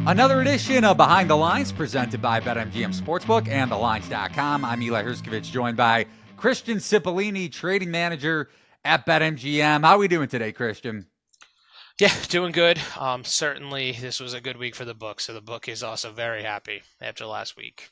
Another edition of Behind the Lines presented by BetMGM Sportsbook and TheLines.com. I'm Eli Hershkovich, joined by Christian Cipollini, trading manager at BetMGM. How are we doing today, Christian? Yeah, doing good. Certainly, this was a good week for the book, so the book is also very happy after last week.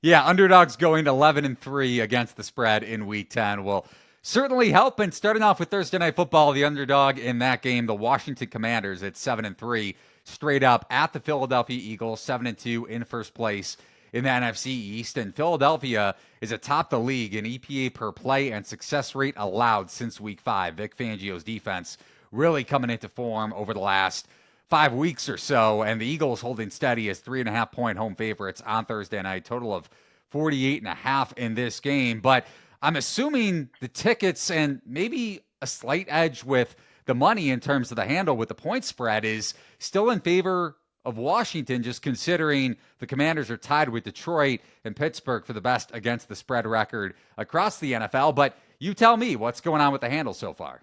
Yeah, underdogs going 11-3 against the spread in Week 10 will certainly help. And starting off with Thursday Night Football, the underdog in that game, the Washington Commanders at 7-3, straight up at the Philadelphia Eagles, 7-2 in first place in the NFC East. And Philadelphia is atop the league in EPA per play and success rate allowed since Week 5. Vic Fangio's defense really coming into form over the last 5 weeks or so, and the Eagles holding steady as 3.5-point home favorites on Thursday night, total of 48.5 in this game. But I'm assuming the tickets and maybe a slight edge with the money in terms of the handle with the point spread is still in favor of Washington, just considering the Commanders are tied with Detroit and Pittsburgh for the best against the spread record across the NFL. But you tell me, what's going on with the handle so far?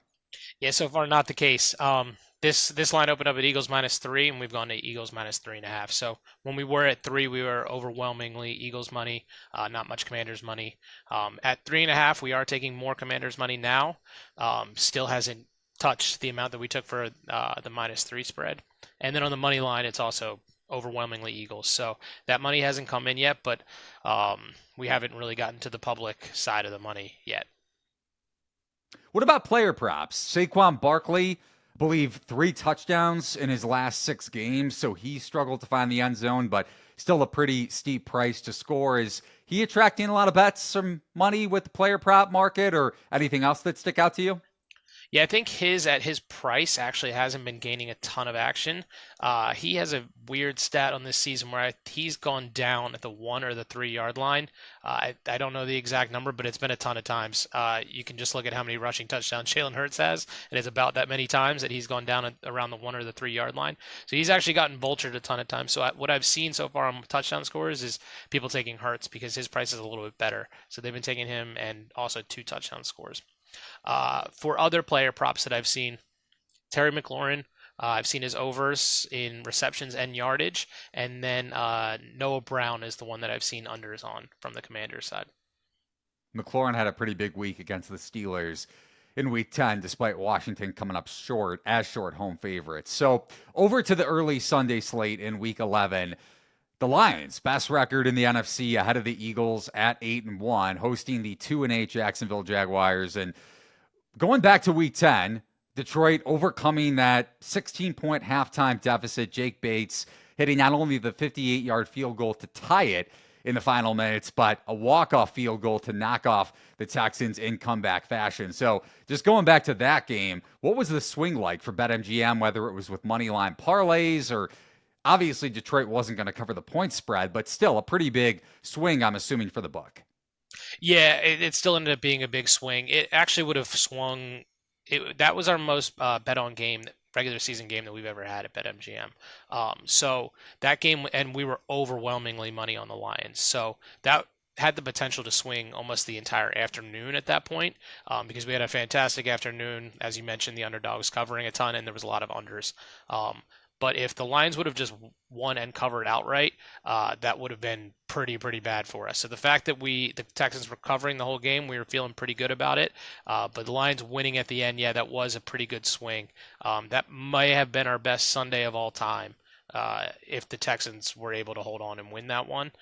Yeah, so far not the case. This line opened up at Eagles -3, and we've gone to Eagles -3.5. So when we were at 3, we were overwhelmingly Eagles money, not much Commanders money. At 3.5, we are taking more Commanders money now. Still hasn't touched the amount that we took for the -3 spread. And then on the money line, it's also overwhelmingly Eagles. So that money hasn't come in yet, but we haven't really gotten to the public side of the money yet. What about player props? Saquon Barkley, I believe 3 touchdowns in his last 6 games, so he struggled to find the end zone, but still a pretty steep price to score. Is he attracting a lot of bets, some money with the player prop market, or anything else that stick out to you? Yeah, I think at his price actually hasn't been gaining a ton of action. He has a weird stat on this season where he's gone down at the 1 or the 3 yard line. I don't know the exact number, but it's been a ton of times. You can just look at how many rushing touchdowns Jalen Hurts has, and it's about that many times that he's gone down around the 1 or the 3 yard line. So he's actually gotten vultured a ton of times. So what I've seen so far on touchdown scores is people taking Hurts because his price is a little bit better. So they've been taking him and also 2 touchdown scores. For other player props that I've seen, Terry McLaurin, I've seen his overs in receptions and yardage, and then Noah Brown is the one that I've seen unders on from the Commanders side. McLaurin had a pretty big week against the Steelers in Week 10, despite Washington coming up short home favorites. So over to the early Sunday slate in Week 11. The Lions, best record in the NFC, ahead of the Eagles at 8-1, hosting the 2-8 Jacksonville Jaguars. And going back to Week 10, Detroit overcoming that 16-point halftime deficit. Jake Bates hitting not only the 58-yard field goal to tie it in the final minutes, but a walk-off field goal to knock off the Texans in comeback fashion. So just going back to that game, what was the swing like for BetMGM, whether it was with money line parlays or obviously Detroit wasn't going to cover the point spread, but still a pretty big swing, I'm assuming, for the book. Yeah, it still ended up being a big swing. It actually would have swung. That was our most bet on game, regular season game that we've ever had at BetMGM. So that game, and we were overwhelmingly money on the Lions. So that had the potential to swing almost the entire afternoon at that point, because we had a fantastic afternoon, as you mentioned, the underdogs covering a ton, and there was a lot of unders. But if the Lions would have just won and covered outright, that would have been pretty bad for us. So the fact that the Texans were covering the whole game, we were feeling pretty good about it. But the Lions winning at the end, yeah, that was a pretty good swing. That may have been our best Sunday of all time, if the Texans were able to hold on and win that one.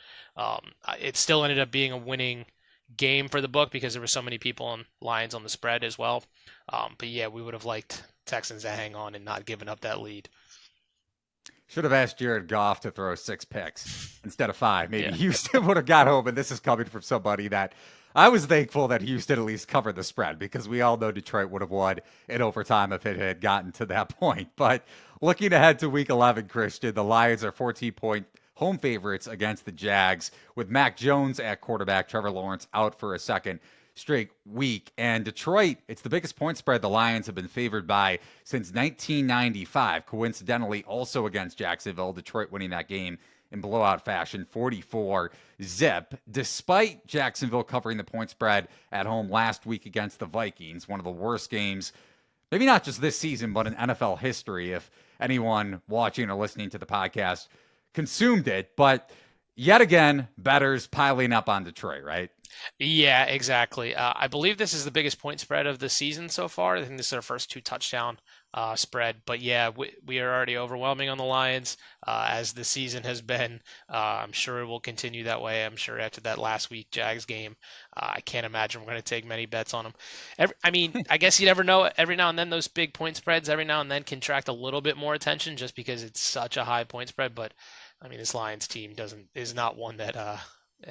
It still ended up being a winning game for the book because there were so many people on Lions on the spread as well. But yeah, we would have liked Texans to hang on and not given up that lead. Should have asked Jared Goff to throw 6 picks instead of 5. Maybe Yeah. Houston would have got home, and this is coming from somebody that I was thankful that Houston at least covered the spread because we all know Detroit would have won in overtime if it had gotten to that point. But looking ahead to Week 11, Christian, the Lions are 14-point home favorites against the Jags with Mac Jones at quarterback, Trevor Lawrence out for a second straight week. And Detroit, it's the biggest point spread the Lions have been favored by since 1995. Coincidentally, also against Jacksonville, Detroit winning that game in blowout fashion, 44-zip, despite Jacksonville covering the point spread at home last week against the Vikings, one of the worst games, maybe not just this season, but in NFL history. If anyone watching or listening to the podcast consumed it. But yet again, bettors piling up on Detroit, right? Yeah, exactly. I believe this is the biggest point spread of the season so far. I think this is our first two touchdown spread. But yeah, we are already overwhelming on the Lions as the season has been. I'm sure it will continue that way. I'm sure after that last week Jags game, I can't imagine we're going to take many bets on them. I mean, I guess you never know. Every now and then, those big point spreads, every now and then, can attract a little bit more attention just because it's such a high point spread. But I mean, this Lions team is not one that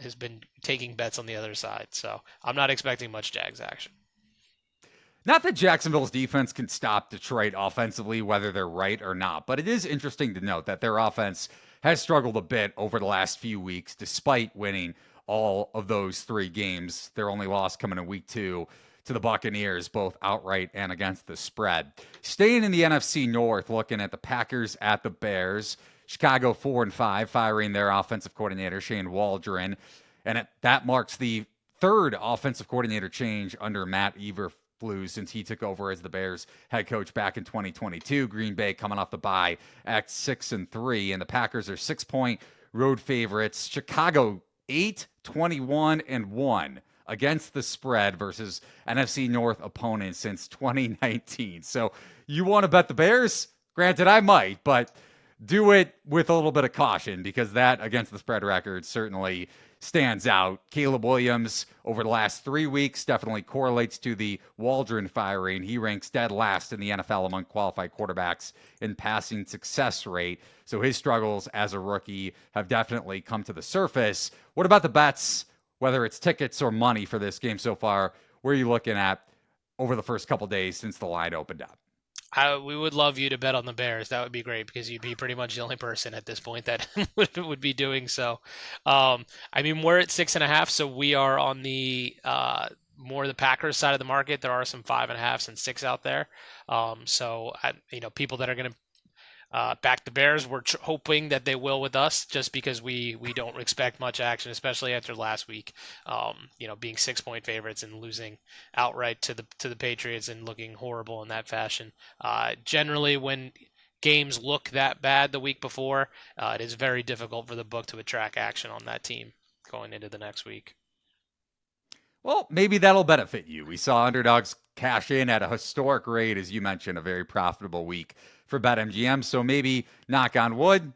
has been taking bets on the other side. So I'm not expecting much Jags action. Not that Jacksonville's defense can stop Detroit offensively, whether they're right or not, but it is interesting to note that their offense has struggled a bit over the last few weeks, despite winning all of those 3 games. Their only loss coming in week 2 to the Buccaneers, both outright and against the spread. Staying in the NFC North, looking at the Packers at the Bears. Chicago 4-5, firing their offensive coordinator, Shane Waldron. And that marks the 3rd offensive coordinator change under Matt Eberflus since he took over as the Bears head coach back in 2022. Green Bay coming off the bye at 6-3, and the Packers are 6-point road favorites. Chicago 8-21-1 against the spread versus NFC North opponents since 2019. So you want to bet the Bears? Granted, I might, but do it with a little bit of caution because that against the spread record certainly stands out. Caleb Williams over the last 3 weeks definitely correlates to the Waldron firing. He ranks dead last in the NFL among qualified quarterbacks in passing success rate. So his struggles as a rookie have definitely come to the surface. What about the bets, whether it's tickets or money for this game so far? Where are you looking at over the first couple days since the line opened up? We would love you to bet on the Bears. That would be great because you'd be pretty much the only person at this point that would be doing so. I mean, we're at 6.5, so we are on the more the Packers side of the market. There are some 5.5s and 6 out there. People that are going to back the Bears, we're hoping that they will with us, just because we don't expect much action, especially after last week. Being 6-point favorites and losing outright to the Patriots and looking horrible in that fashion. Generally, when games look that bad the week before, it is very difficult for the book to attract action on that team going into the next week. Well, maybe that'll benefit you. We saw underdogs cash in at a historic rate, as you mentioned, a very profitable week for BetMGM. So maybe, knock on wood,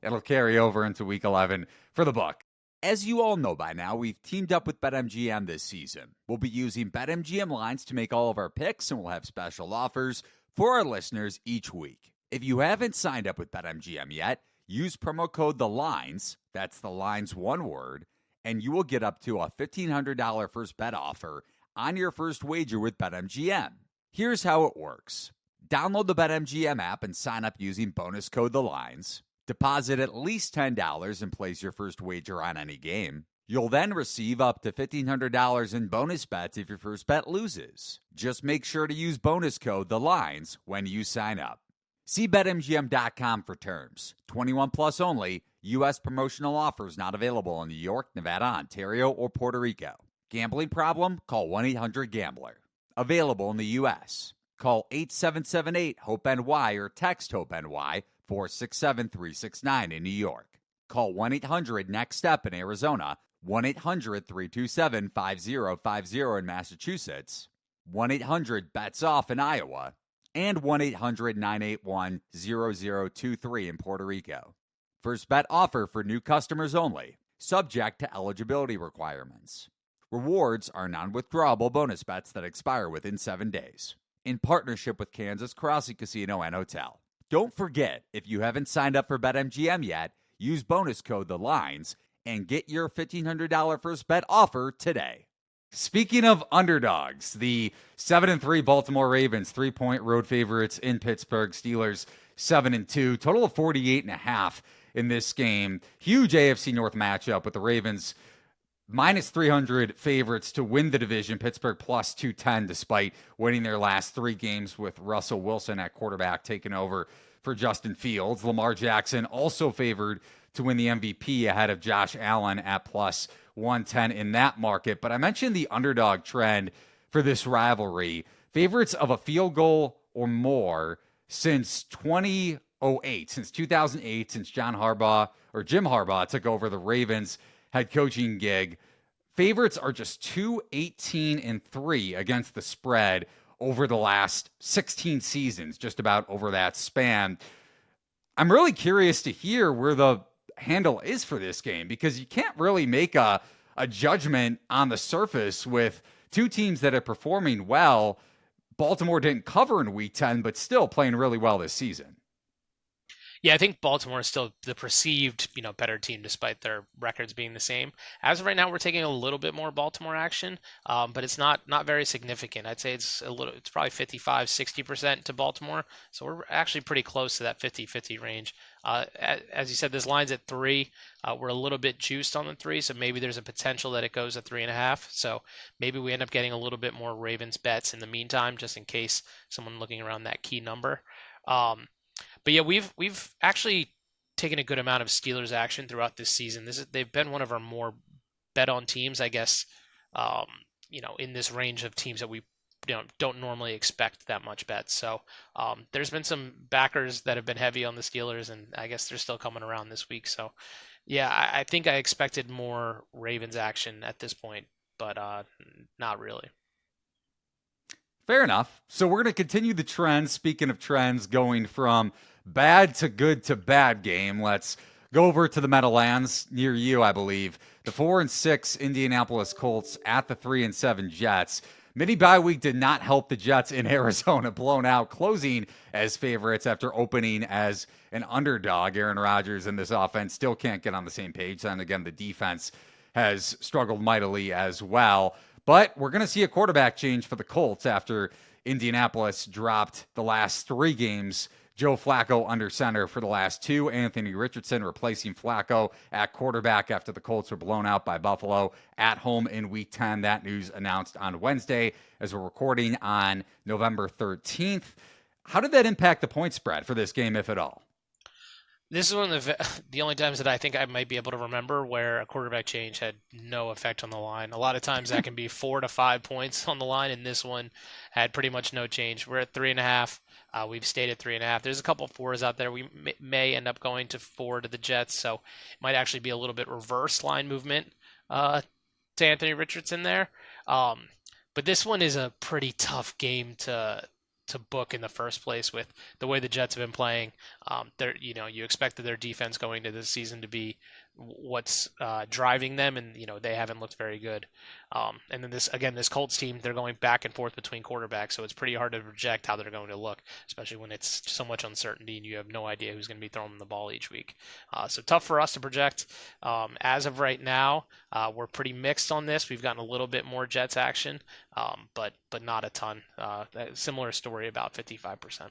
it'll carry over into week 11 for the book. As you all know by now, we've teamed up with BetMGM this season. We'll be using BetMGM lines to make all of our picks, and we'll have special offers for our listeners each week. If you haven't signed up with BetMGM yet, use promo code THELINES, that's the lines one word, and you will get up to a $1,500 first bet offer on your first wager with BetMGM. Here's how it works. Download the BetMGM app and sign up using bonus code THELINES. Deposit at least $10 and place your first wager on any game. You'll then receive up to $1,500 in bonus bets if your first bet loses. Just make sure to use bonus code THELINES when you sign up. See BetMGM.com for terms. 21 plus only. U.S. promotional offers not available in New York, Nevada, Ontario, or Puerto Rico. Gambling problem? Call 1-800-GAMBLER. Available in the U.S. Call 877-8-HOPE-NY or text HOPE-NY 467-369 in New York. Call 1-800-NEXT-STEP in Arizona, 1-800-327-5050 in Massachusetts, 1-800-BETS-OFF in Iowa, and 1-800-981-0023 in Puerto Rico. First bet offer for new customers only, subject to eligibility requirements. Rewards are non-withdrawable bonus bets that expire within 7 days. In partnership with Kansas Crossing Casino and Hotel. Don't forget, if you haven't signed up for BetMGM yet, use bonus code THELINES and get your $1,500 first bet offer today. Speaking of underdogs, the 7-3 Baltimore Ravens, 3-point road favorites in Pittsburgh. Steelers 7-2, total of 48.5 in this game. Huge AFC North matchup with the Ravens minus 300 favorites to win the division. Pittsburgh plus 210 despite winning their last 3 games with Russell Wilson at quarterback taking over for Justin Fields. Lamar Jackson also favored to win the MVP ahead of Josh Allen at plus 110 in that market. But I mentioned the underdog trend for this rivalry. Favorites of a field goal or more since 2008, since 2008, since Jim Harbaugh took over the Ravens head coaching gig. Favorites are just 2-18-3 against the spread over the last 16 seasons, just about over that span. I'm really curious to hear where the handle is for this game because you can't really make a judgment on the surface with two teams that are performing well. Baltimore didn't cover in week 10, but still playing really well this season. Yeah, I think Baltimore is still the perceived, better team despite their records being the same. As of right now, we're taking a little bit more Baltimore action, but it's not very significant. I'd say it's probably 55-60% to Baltimore. So we're actually pretty close to that 50-50 range. As you said, this line's at 3. We're a little bit juiced on the 3, so maybe there's a potential that it goes at 3.5. So maybe we end up getting a little bit more Ravens bets in the meantime, just in case someone looking around that key number. But yeah, we've actually taken a good amount of Steelers action throughout this season. They've been one of our more bet on teams, I guess. In this range of teams that we don't normally expect that much bets. So there's been some backers that have been heavy on the Steelers, and I guess they're still coming around this week. So yeah, I think I expected more Ravens action at this point, but not really. Fair enough. So we're going to continue the trend. Speaking of trends, going from bad to good to bad game. Let's go over to the Meadowlands near you, I believe. The 4-6 Indianapolis Colts at the 3-7 Jets. Mini bye week did not help the Jets in Arizona, blown out, closing as favorites after opening as an underdog. Aaron Rodgers and this offense still can't get on the same page. And again, the defense has struggled mightily as well. But we're going to see a quarterback change for the Colts after Indianapolis dropped the last 3 games. Joe Flacco under center for the last 2. Anthony Richardson replacing Flacco at quarterback after the Colts were blown out by Buffalo at home in Week 10. That news announced on Wednesday as we're recording on November 13th. How did that impact the point spread for this game, if at all? This is one of the only times that I think I might be able to remember where a quarterback change had no effect on the line. A lot of times that can be 4 to 5 points on the line, and this one had pretty much no change. We're at 3.5. We've stayed at 3.5. There's a couple 4s out there. We may end up going to 4 to the Jets, so it might actually be a little bit reverse line movement to Anthony Richardson there. But this one is a pretty tough game to book in the first place with the way the Jets have been playing. You expected their defense going into the season to be what's driving them, and they haven't looked very good. And then this Colts team, they're going back and forth between quarterbacks, so it's pretty hard to project how they're going to look, especially when it's so much uncertainty and you have no idea who's going to be throwing the ball each week. So tough for us to project. As of right now, we're pretty mixed on this. We've gotten a little bit more Jets action, but not a ton. Similar story about 55%.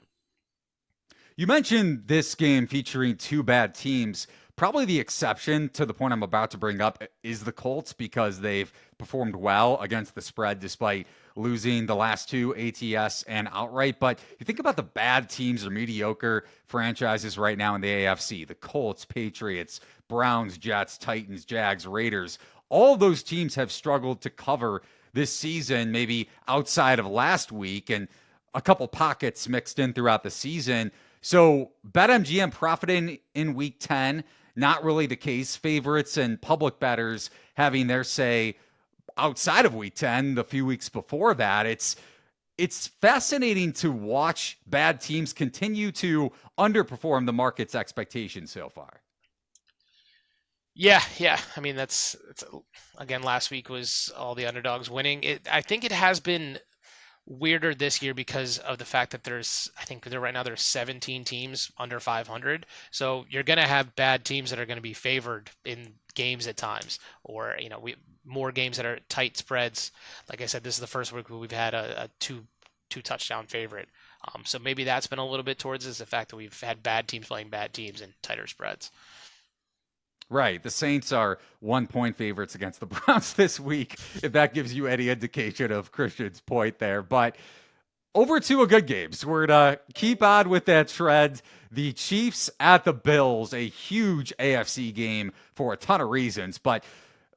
You mentioned this game featuring 2 bad teams. Probably the exception to the point I'm about to bring up is the Colts because they've performed well against the spread despite losing the last 2 ATS and outright. But you think about the bad teams or mediocre franchises right now in the AFC, the Colts, Patriots, Browns, Jets, Titans, Jags, Raiders. All those teams have struggled to cover this season, maybe outside of last week and a couple pockets mixed in throughout the season. So BetMGM profiting in Week 10, not really the case. Favorites and public bettors having their say outside of Week 10, the few weeks before that. It's fascinating to watch bad teams continue to underperform the market's expectations so far. Yeah. I mean, that's again, last week was all the underdogs winning. I think it has been weirder this year because of the fact that there's 17 teams under 500. So you're going to have bad teams that are going to be favored in games at times, or more games that are tight spreads. Like I said, this is the first week we've had a two touchdown favorite. So maybe that's been a little bit towards us, the fact that we've had bad teams playing bad teams and tighter spreads. Right. The Saints are 1-point favorites against the Browns this week, if that gives you any indication of Christian's point there. But over to a good game. So we're going to keep on with that trend. The Chiefs at the Bills, a huge AFC game for a ton of reasons. But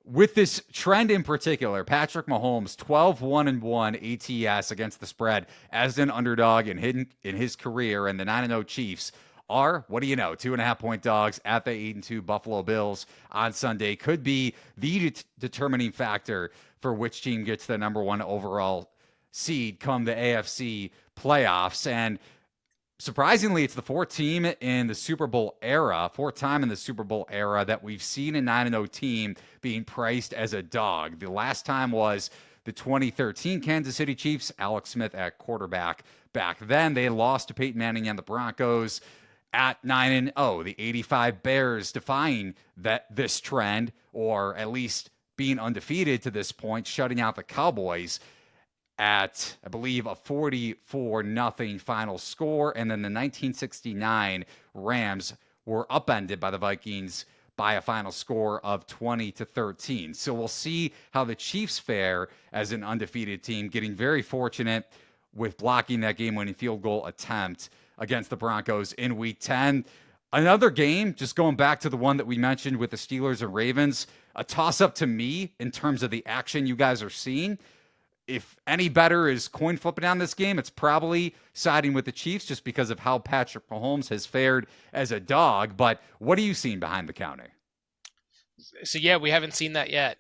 with this trend in particular, Patrick Mahomes, 12-1-1 ATS against the spread as an underdog in his career, and the 9-0 Chiefs are, what do you know, 2.5-point dogs at the 8-2 Buffalo Bills on Sunday. Could be the determining factor for which team gets the number one overall seed come the AFC playoffs. And surprisingly, it's the fourth time in the Super Bowl era that we've seen a 9-0 team being priced as a dog. The last time was the 2013 Kansas City Chiefs, Alex Smith at quarterback. Back then, they lost to Peyton Manning and the Broncos at 9-0. The 85 Bears defying this trend, or at least being undefeated to this point, shutting out the Cowboys at, I believe, a 44-0 final score. And then the 1969 Rams were upended by the Vikings by a final score of 20-13. So we'll see how the Chiefs fare as an undefeated team, getting very fortunate with blocking that game-winning field goal attempt against the Broncos in Week 10. Another game, just going back to the one that we mentioned with the Steelers and Ravens, a toss-up to me in terms of the action you guys are seeing. If any better is coin flipping on this game, it's probably siding with the Chiefs just because of how Patrick Mahomes has fared as a dog. But what are you seeing behind the counter? So, yeah, we haven't seen that yet.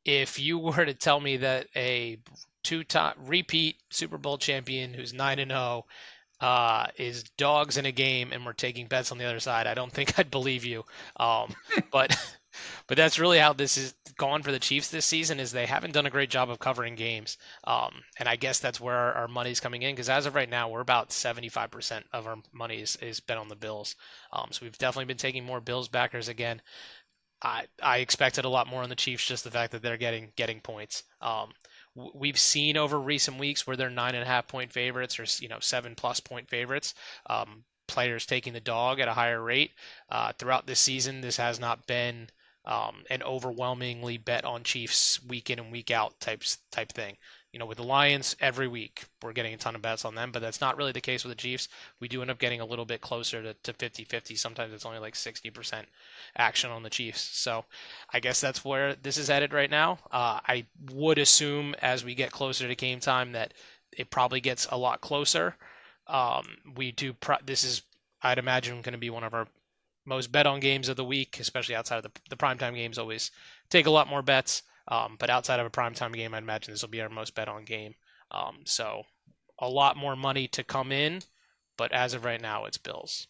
If you were to tell me that a two-time repeat Super Bowl champion who's 9-0 is dogs in a game and we're taking bets on the other side, I don't think I'd believe you. But that's really how this is gone for the Chiefs this season, is they haven't done a great job of covering games. And I guess that's where our money's coming in, because as of right now, we're about 75% of our money is bet on the Bills. So we've definitely been taking more Bills backers again. I expected a lot more on the Chiefs, just the fact that they're getting points. We've seen over recent weeks where they're 9.5-point favorites or 7+ point favorites. Players taking the dog at a higher rate. Throughout this season, this has not been an overwhelmingly bet on Chiefs week in and week out type thing. With the Lions, every week we're getting a ton of bets on them, but that's not really the case with the Chiefs. We do end up getting a little bit closer to 50-50. Sometimes it's only like 60% action on the Chiefs. So I guess that's where this is headed right now. I would assume as we get closer to game time that it probably gets a lot closer. This is, I'd imagine, going to be one of our most bet on games of the week, especially outside of the primetime games. Always take a lot more bets. But outside of a primetime game, I'd imagine this will be our most bet on game. So a lot more money to come in, but as of right now, it's Bills.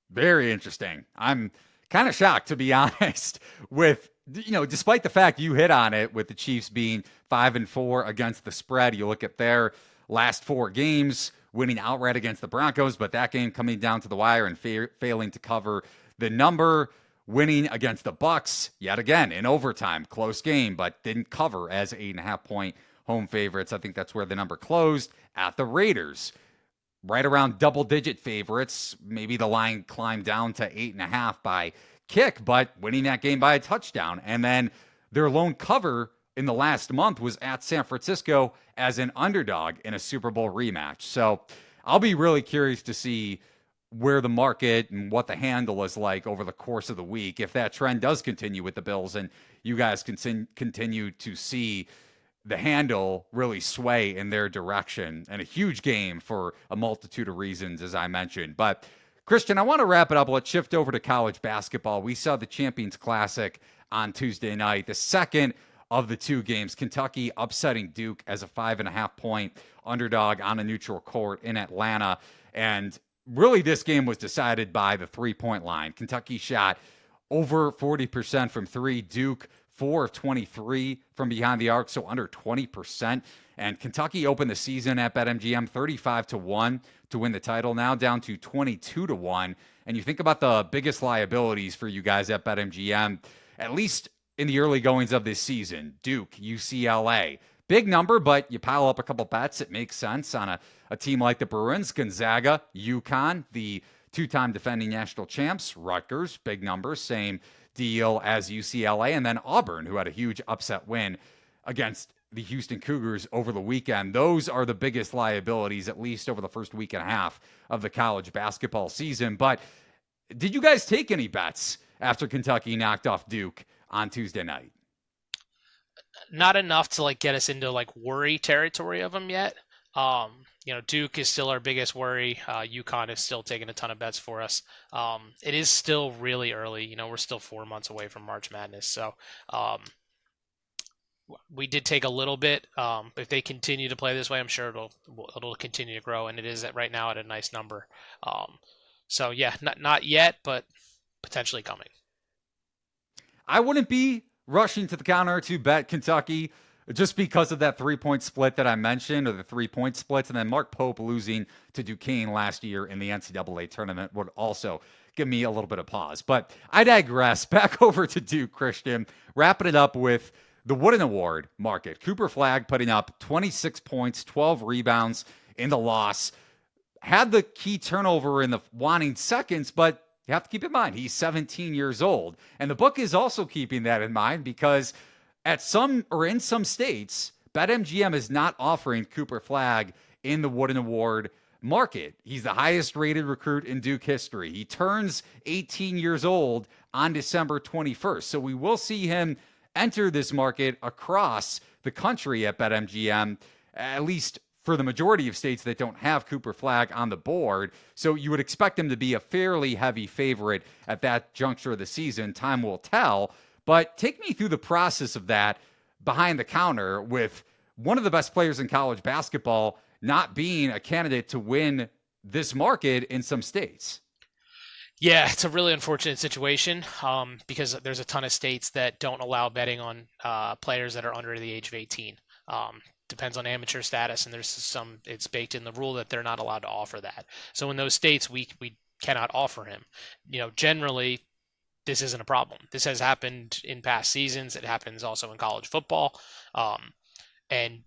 Very interesting. I'm kind of shocked, to be honest, with, despite the fact you hit on it with the Chiefs being 5-4 against the spread. You look at their last 4 games, winning outright against the Broncos, but that game coming down to the wire and failing to cover the number. Winning against the Bucs yet again in overtime, close game, but didn't cover as 8.5-point home favorites. I think that's where the number closed. At the Raiders, right around double-digit favorites. Maybe the line climbed down to 8.5 by kick, but winning that game by a touchdown. And then their lone cover in the last month was at San Francisco as an underdog in a Super Bowl rematch. So I'll be really curious to see where the market and what the handle is like over the course of the week. If that trend does continue with the Bills and you guys continue to see the handle really sway in their direction, and a huge game for a multitude of reasons, as I mentioned. But Christian, I want to wrap it up. Let's shift over to college basketball. We saw the Champions Classic on Tuesday night, the second of the 2 games. Kentucky upsetting Duke as a 5.5-point underdog on a neutral court in Atlanta. And really, this game was decided by the 3-point line. Kentucky shot over 40% from 3. Duke, 4 of 23 from behind the arc, so under 20%. And Kentucky opened the season at BetMGM 35-1 to win the title, now down to 22-1. And you think about the biggest liabilities for you guys at BetMGM, at least in the early goings of this season. Duke, UCLA. Big number, but you pile up a couple bets. It makes sense on a team like the Bruins. Gonzaga, UConn, the 2-time defending national champs. Rutgers, big number, same deal as UCLA. And then Auburn, who had a huge upset win against the Houston Cougars over the weekend. Those are the biggest liabilities, at least over the first week and a half of the college basketball season. But did you guys take any bets after Kentucky knocked off Duke on Tuesday night? Not enough to like get us into like worry territory of them yet. Duke is still our biggest worry. UConn is still taking a ton of bets for us. It is still really early. We're still 4 months away from March Madness, so we did take a little bit. If they continue to play this way, I'm sure it'll continue to grow, and it is right now at a nice number. So yeah, not yet, but potentially coming. I wouldn't be rushing to the counter to bet Kentucky just because of that 3-point split that I mentioned, or the 3-point splits. And then Mark Pope losing to Duquesne last year in the NCAA tournament would also give me a little bit of pause. But I digress. Back over to Duke, Christian, wrapping it up with the Wooden Award market. Cooper Flagg putting up 26 points, 12 rebounds in the loss. Had the key turnover in the wanting seconds, but you have to keep in mind, he's 17 years old. And the book is also keeping that in mind because in some states, BetMGM is not offering Cooper Flagg in the Wooden Award market. He's the highest rated recruit in Duke history. He turns 18 years old on December 21st. So we will see him enter this market across the country at BetMGM, at least for the majority of states that don't have Cooper Flagg on the board. So you would expect him to be a fairly heavy favorite at that juncture of the season. Time will tell. But take me through the process of that behind the counter with one of the best players in college basketball not being a candidate to win this market in some states. Yeah, it's a really unfortunate situation because there's a ton of states that don't allow betting on players that are under the age of 18. Depends on amateur status, and it's baked in the rule that they're not allowed to offer that. So in those states, we cannot offer him. Generally, this isn't a problem. This has happened in past seasons. It happens also in college football. And,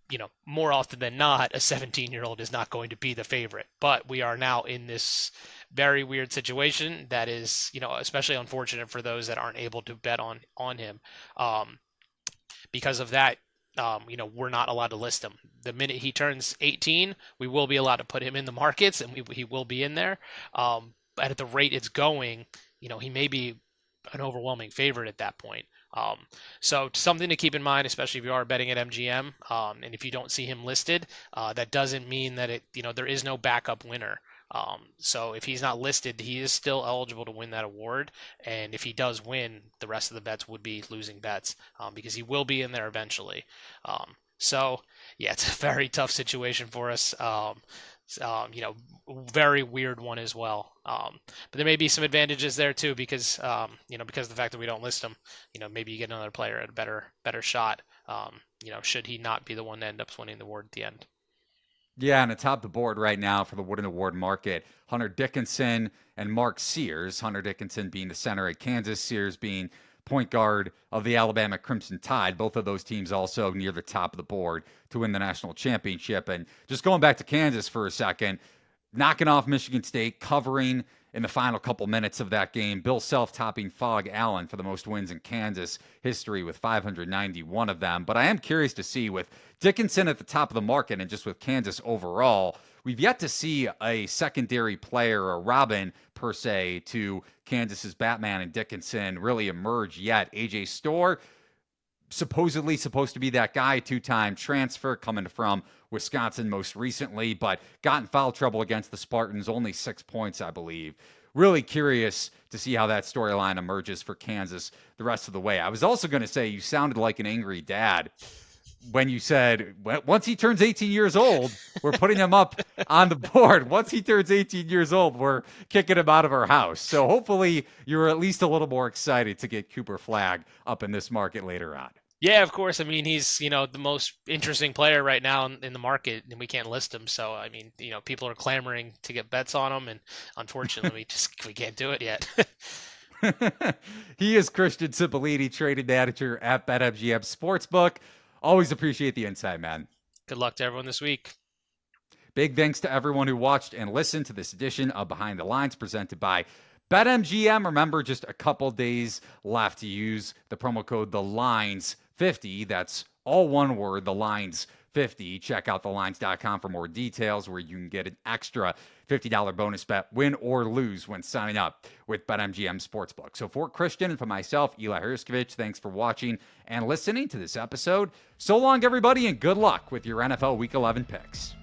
more often than not, a 17-year-old is not going to be the favorite. But we are now in this very weird situation that is, especially unfortunate for those that aren't able to bet on him. Because of that, we're not allowed to list him. The minute he turns 18, we will be allowed to put him in the markets, and he will be in there. But at the rate it's going, he may be an overwhelming favorite at that point. So something to keep in mind, especially if you are betting at MGM, and if you don't see him listed, that doesn't mean that there is no backup winner. So if he's not listed, he is still eligible to win that award. And if he does win, the rest of the bets would be losing bets, because he will be in there eventually. So yeah, it's a very tough situation for us. Very weird one as well. But there may be some advantages there too, because because of the fact that we don't list him, maybe you get another player at a better shot. Should he not be the one that ends up winning the award at the end. Yeah, and atop the board right now for the Wooden Award market, Hunter Dickinson and Mark Sears. Hunter Dickinson being the center at Kansas, Sears being point guard of the Alabama Crimson Tide. Both of those teams also near the top of the board to win the national championship. And just going back to Kansas for a second, knocking off Michigan State, covering in the final couple minutes of that game. Bill Self topping Fog Allen for the most wins in Kansas history with 591 of them. But I am curious to see, with Dickinson at the top of the market and just with Kansas overall, we've yet to see a secondary player, or Robin per se, to Kansas's Batman and Dickinson really emerge yet. A.J. Storr, supposedly supposed to be that guy, two-time transfer coming from Wisconsin most recently, but got in foul trouble against the Spartans, only 6 points, I believe. Really curious to see how that storyline emerges for Kansas the rest of the way. I was also going to say, you sounded like an angry dad when you said, once he turns 18 years old, we're putting him up on the board. Once he turns 18 years old, we're kicking him out of our house. So hopefully you're at least a little more excited to get Cooper Flagg up in this market later on. Yeah, of course. I mean, he's, the most interesting player right now in the market, and we can't list him. So, I mean, people are clamoring to get bets on him, and unfortunately, we can't do it yet. He is Christian Cipollini, trading manager at BetMGM Sportsbook. Always appreciate the insight, man. Good luck to everyone this week. Big thanks to everyone who watched and listened to this edition of Behind the Lines presented by BetMGM. Remember, just a couple days left to use the promo code TheLines50. That's all one word, TheLines50 50. Check out thelines.com for more details where you can get an extra $50 bonus bet, win or lose, when signing up with BetMGM Sportsbook. So for Christian and for myself, Eli Hershkovich, thanks for watching and listening to this episode. So long, everybody, and good luck with your NFL Week 11 picks.